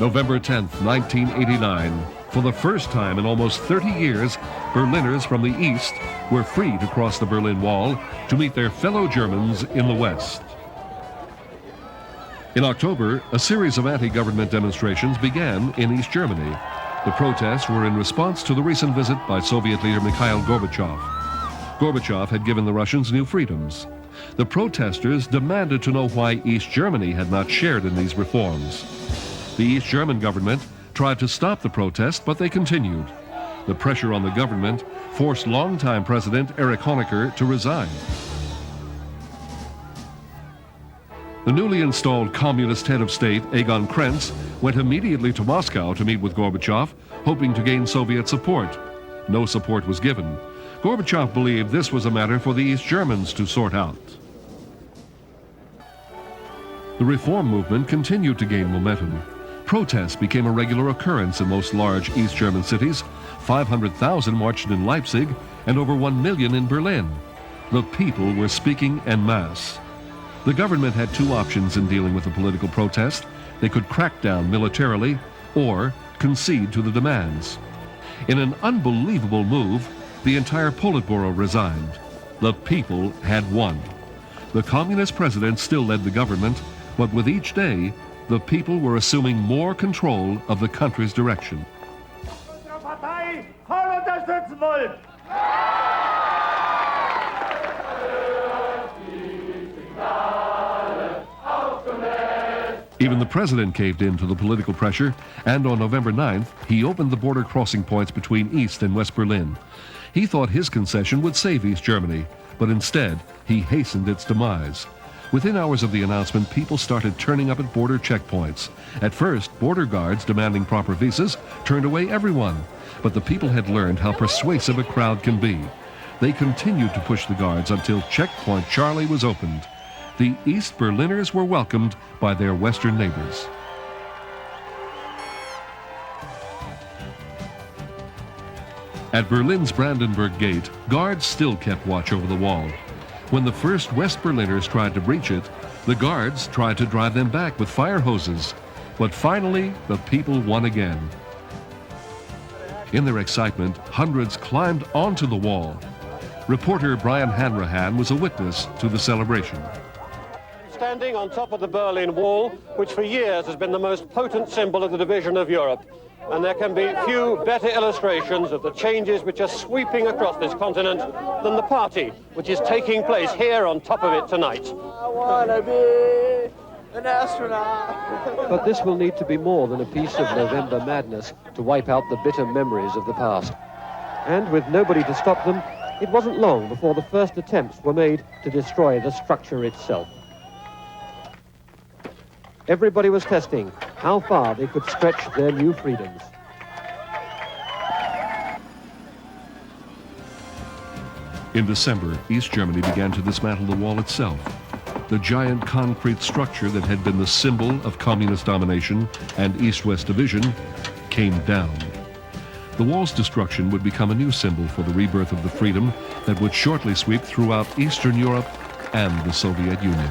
November 10th, 1989. For the first time in almost 30 years, Berliners from the East were free to cross the Berlin Wall to meet their fellow Germans in the West. In October, a series of anti-government demonstrations began in East Germany. The protests were in response to the recent visit by Soviet leader Mikhail Gorbachev. Gorbachev had given the Russians new freedoms. The protesters demanded to know why East Germany had not shared in these reforms. The East German government tried to stop the protest, but they continued. The pressure on the government forced longtime President Erich Honecker to resign. The newly installed communist head of state, Egon Krenz, went immediately to Moscow to meet with Gorbachev, hoping to gain Soviet support. No support was given. Gorbachev believed this was a matter for the East Germans to sort out. The reform movement continued to gain momentum. Protests became a regular occurrence in most large East German cities. 500,000 marched in Leipzig and over 1 million in Berlin. The people were speaking en masse. The government had two options in dealing with the political protest. They could crack down militarily or concede to the demands. In an unbelievable move, the entire Politburo resigned. The people had won. The communist president still led the government, but with each day, the people were assuming more control of the country's direction. Even the president caved in to the political pressure, and on November 9th, he opened the border crossing points between East and West Berlin. He thought his concession would save East Germany, but instead, he hastened its demise. Within hours of the announcement, people started turning up at border checkpoints. At first, border guards demanding proper visas turned away everyone, but the people had learned how persuasive a crowd can be. They continued to push the guards until checkpoint Charlie was opened. The East Berliners were welcomed by their Western neighbors. At Berlin's Brandenburg Gate, guards still kept watch over the wall. When the first West Berliners tried to breach it, the guards tried to drive them back with fire hoses. But finally, the people won again. In their excitement, hundreds climbed onto the wall. Reporter Brian Hanrahan was a witness to the celebration. Standing on top of the Berlin Wall, which for years has been the most potent symbol of the division of Europe. And there can be few better illustrations of the changes which are sweeping across this continent than the party which is taking place here on top of it tonight. I want to be an astronaut. But this will need to be more than a piece of November madness to wipe out the bitter memories of the past. And with nobody to stop them, it wasn't long before the first attempts were made to destroy the structure itself. Everybody was testing how far they could stretch their new freedoms. In December, East Germany began to dismantle the wall itself. The giant concrete structure that had been the symbol of communist domination and East-West division came down. The wall's destruction would become a new symbol for the rebirth of the freedom that would shortly sweep throughout Eastern Europe and the Soviet Union.